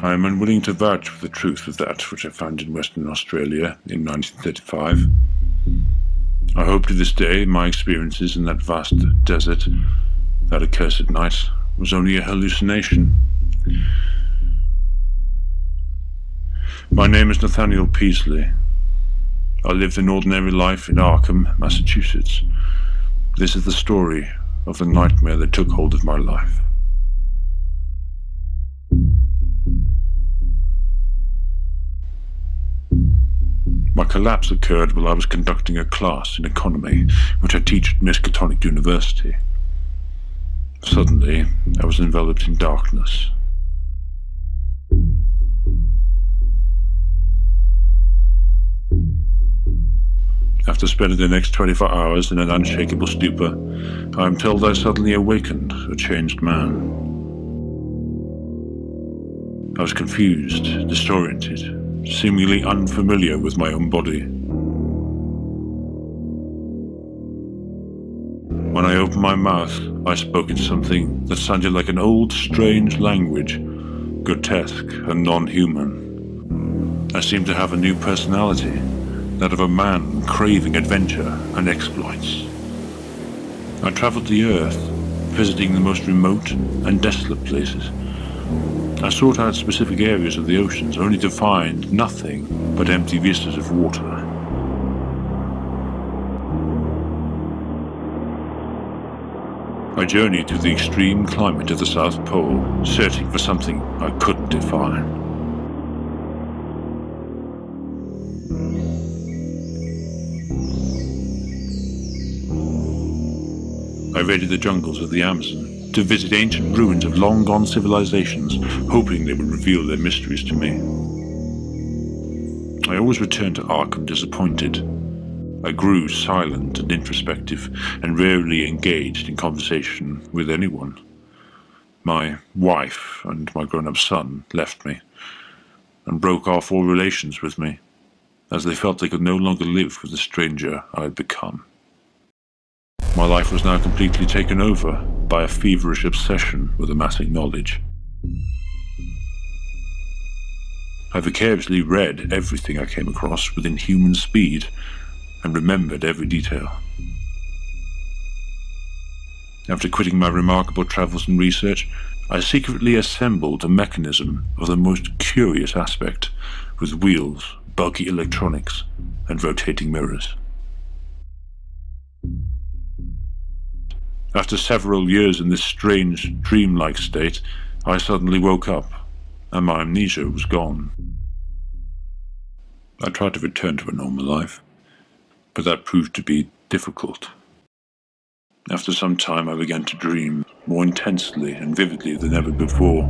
I am unwilling to vouch for the truth of that which I found in Western Australia in 1935. I hope to this day my experiences in that vast desert, that accursed night, was only a hallucination. My name is Nathaniel Peasley. I lived an ordinary life in Arkham, Massachusetts. This is the story of the nightmare that took hold of my life. My collapse occurred while I was conducting a class in economy, which I teach at Miskatonic University. Suddenly, I was enveloped in darkness. After spending the next 24 hours in an unshakable stupor, I am told I suddenly awakened, a changed man. I was confused, disoriented, seemingly unfamiliar with my own body. When I opened my mouth, I spoke in something that sounded like an old, strange language, grotesque and non-human. I seemed to have a new personality, that of a man craving adventure and exploits. I traveled the earth, visiting the most remote and desolate places. I sought out specific areas of the oceans, only to find nothing but empty vistas of water. I journeyed through the extreme climate of the South Pole, searching for something I couldn't define. I raided the jungles of the Amazon to visit ancient ruins of long-gone civilizations, hoping they would reveal their mysteries to me. I always returned to Arkham disappointed. I grew silent and introspective, and rarely engaged in conversation with anyone. My wife and my grown-up son left me, and broke off all relations with me, as they felt they could no longer live with the stranger I had become. My life was now completely taken over by a feverish obsession with amassing knowledge. I vicariously read everything I came across within human speed and remembered every detail. After quitting my remarkable travels and research, I secretly assembled a mechanism of the most curious aspect, with wheels, bulky electronics, and rotating mirrors. After several years in this strange, dreamlike state, I suddenly woke up, and my amnesia was gone. I tried to return to a normal life, but that proved to be difficult. After some time, I began to dream, more intensely and vividly than ever before.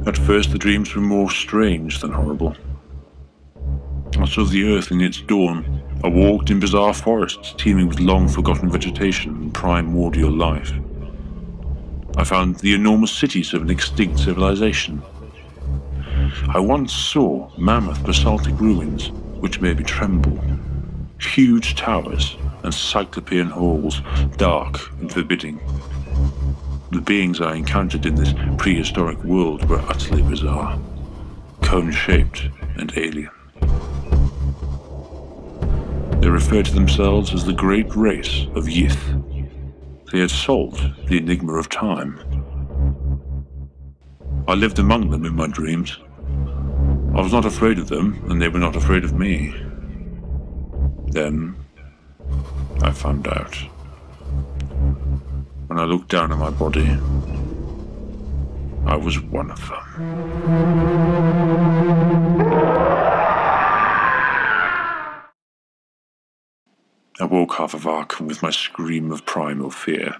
At first, the dreams were more strange than horrible. I saw the earth in its dawn. I walked in bizarre forests teeming with long-forgotten vegetation and primordial life. I found the enormous cities of an extinct civilization. I once saw mammoth basaltic ruins, which made me tremble. Huge towers and cyclopean halls, dark and forbidding. The beings I encountered in this prehistoric world were utterly bizarre, cone-shaped and alien. They referred to themselves as the Great Race of Yith. They had solved the enigma of time. I lived among them in my dreams. I was not afraid of them, and they were not afraid of me. Then, I found out. When I looked down at my body, I was one of them. I woke half of Arkham with my scream of primal fear,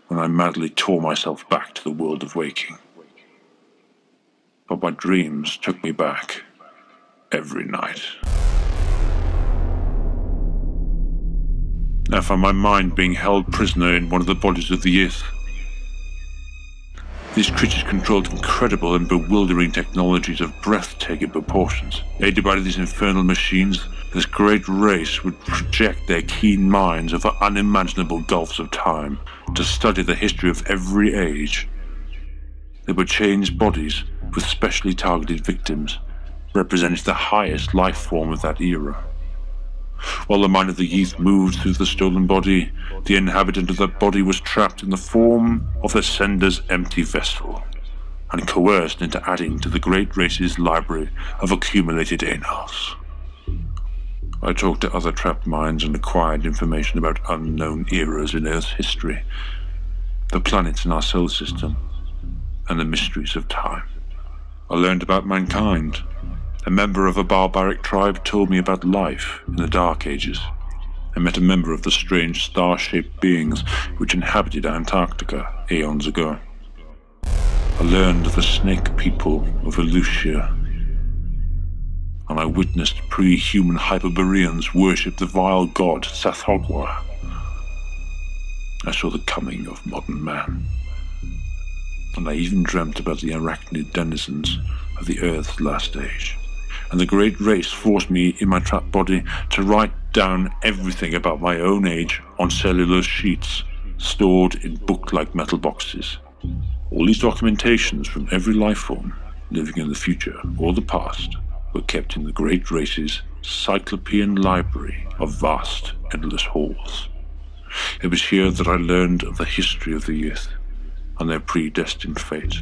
when I madly tore myself back to the world of waking. But my dreams took me back every night. I found my mind being held prisoner in one of the bodies of the Yith. These creatures controlled incredible and bewildering technologies of breathtaking proportions. Aided by these infernal machines, this great race would project their keen minds over unimaginable gulfs of time to study the history of every age. They would change bodies with specially targeted victims, represented the highest life form of that era. While the mind of the youth moved through the stolen body, the inhabitant of that body was trapped in the form of the sender's empty vessel, and coerced into adding to the great race's library of accumulated annals. I talked to other trapped minds and acquired information about unknown eras in Earth's history, the planets in our solar system, and the mysteries of time. I learned about mankind. A member of a barbaric tribe told me about life in the Dark Ages. I met a member of the strange star-shaped beings which inhabited Antarctica aeons ago. I learned of the snake people of Elusia, and I witnessed pre-human Hyperboreans worship the vile god Sathogwa. I saw the coming of modern man, and I even dreamt about the arachnid denizens of the Earth's last age. And the great race forced me in my trapped body to write down everything about my own age on cellular sheets, stored in book-like metal boxes. All these documentations from every life form, living in the future or the past, were kept in the great race's cyclopean library of vast, endless halls. It was here that I learned of the history of the youth and their predestined fate.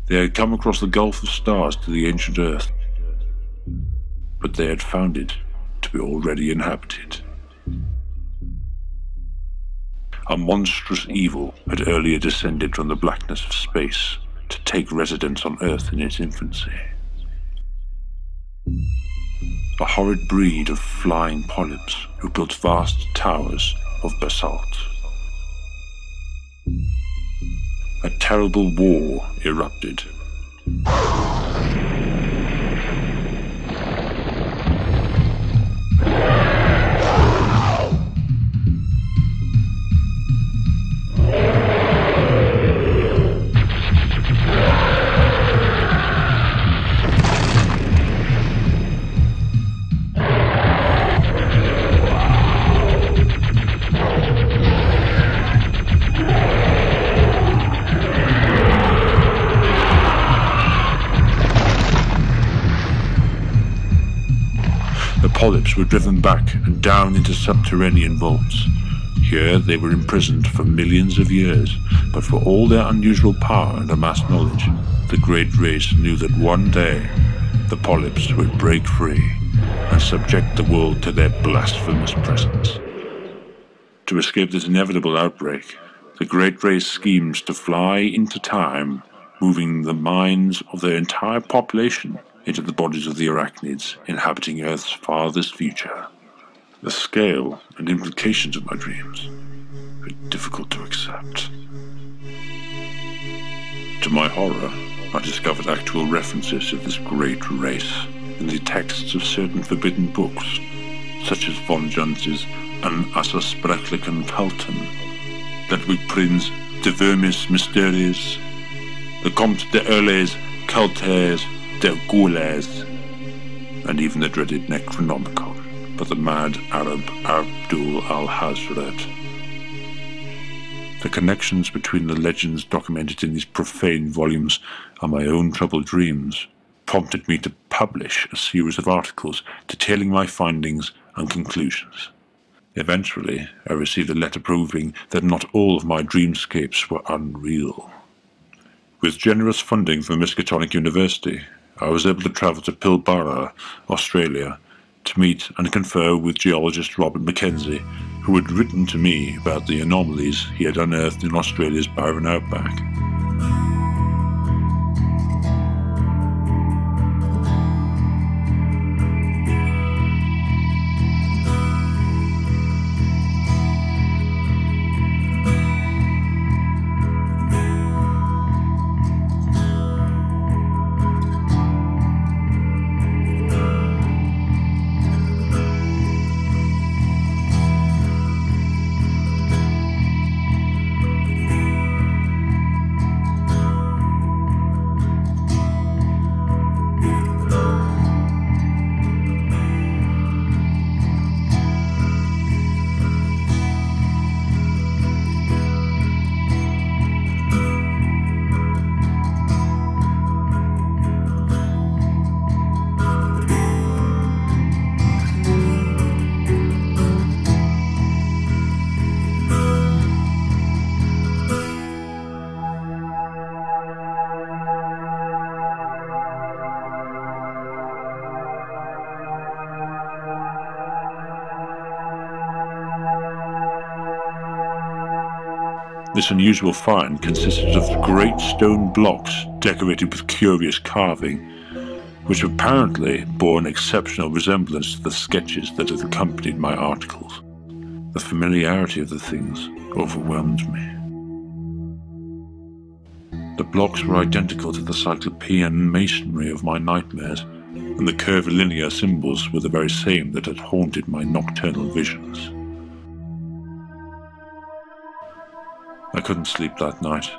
They had come across the gulf of stars to the ancient Earth, but they had found it to be already inhabited. A monstrous evil had earlier descended from the blackness of space to take residence on Earth in its infancy. A horrid breed of flying polyps who built vast towers of basalt. A terrible war erupted. Polyps were driven back and down into subterranean vaults. Here they were imprisoned for millions of years, but for all their unusual power and amassed knowledge, the great race knew that one day the polyps would break free and subject the world to their blasphemous presence. To escape this inevitable outbreak, the great race schemed to fly into time, moving the minds of their entire population into the bodies of the arachnids inhabiting Earth's farthest future. The scale and implications of my dreams were difficult to accept. To my horror, I discovered actual references to this great race in the texts of certain forbidden books, such as von Junz's An Assaspreklichen Kulten, Ludwig Prinz De Vermis Mysteries, the Comte de Erles Cultes Der Gaules, and even the dreaded Necronomicon by the mad Arab Abdul al-Hazred. The connections between the legends documented in these profane volumes and my own troubled dreams prompted me to publish a series of articles detailing my findings and conclusions. Eventually, I received a letter proving that not all of my dreamscapes were unreal. With generous funding from Miskatonic University, I was able to travel to Pilbara, Australia, to meet and confer with geologist Robert Mackenzie, who had written to me about the anomalies he had unearthed in Australia's barren outback. This unusual find consisted of great stone blocks decorated with curious carving, which apparently bore an exceptional resemblance to the sketches that had accompanied my articles. The familiarity of the things overwhelmed me. The blocks were identical to the cyclopean masonry of my nightmares, and the curvilinear symbols were the very same that had haunted my nocturnal visions. I couldn't sleep that night.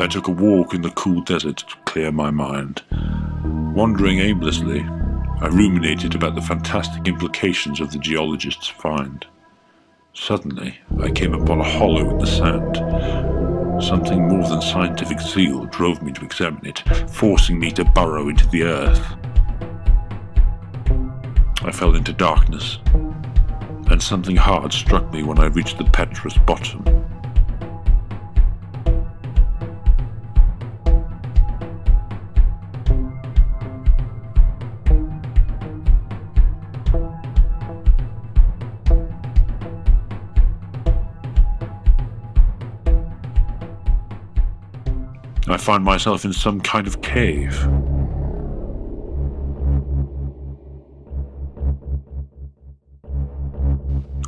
I took a walk in the cool desert to clear my mind. Wandering aimlessly, I ruminated about the fantastic implications of the geologist's find. Suddenly, I came upon a hollow in the sand. Something more than scientific zeal drove me to examine it, forcing me to burrow into the earth. I fell into darkness, and something hard struck me when I reached the petrous bottom. I find myself in some kind of cave.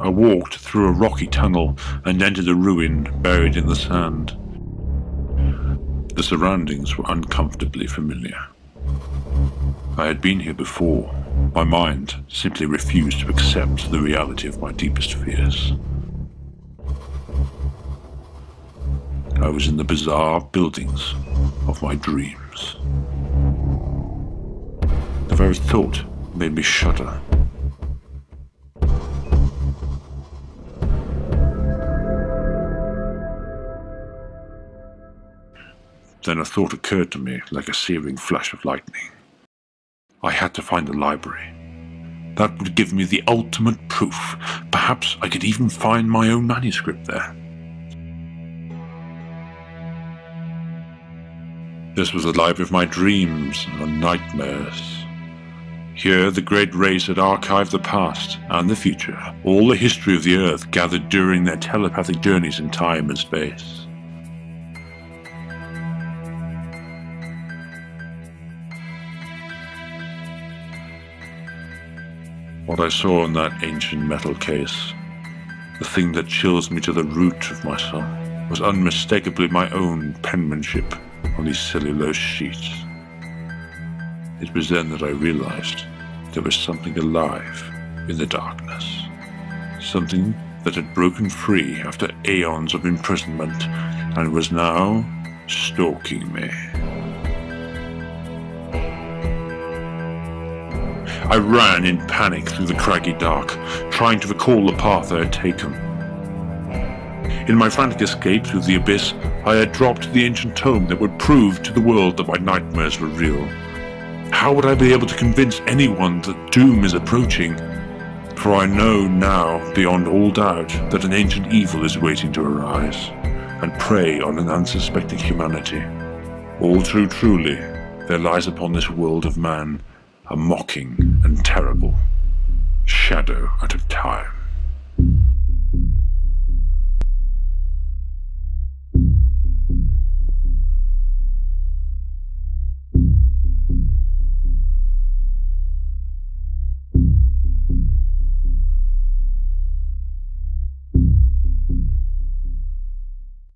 I walked through a rocky tunnel and entered a ruin buried in the sand. The surroundings were uncomfortably familiar. I had been here before. My mind simply refused to accept the reality of my deepest fears. I was in the bizarre buildings of my dreams. The very thought made me shudder. Then a thought occurred to me like a searing flash of lightning. I had to find the library. That would give me the ultimate proof. Perhaps I could even find my own manuscript there. This was the library of my dreams and nightmares. Here the great race had archived the past and the future, all the history of the Earth gathered during their telepathic journeys in time and space. What I saw in that ancient metal case, the thing that chills me to the root of my soul, was unmistakably my own penmanship on these cellulose sheets. It was then that I realized there was something alive in the darkness. Something that had broken free after aeons of imprisonment and was now stalking me. I ran in panic through the craggy dark, trying to recall the path I had taken. In my frantic escape through the abyss, I had dropped the ancient tome that would prove to the world that my nightmares were real. How would I be able to convince anyone that doom is approaching? For I know now, beyond all doubt, that an ancient evil is waiting to arise and prey on an unsuspecting humanity. All too truly, there lies upon this world of man a mocking and terrible shadow out of time.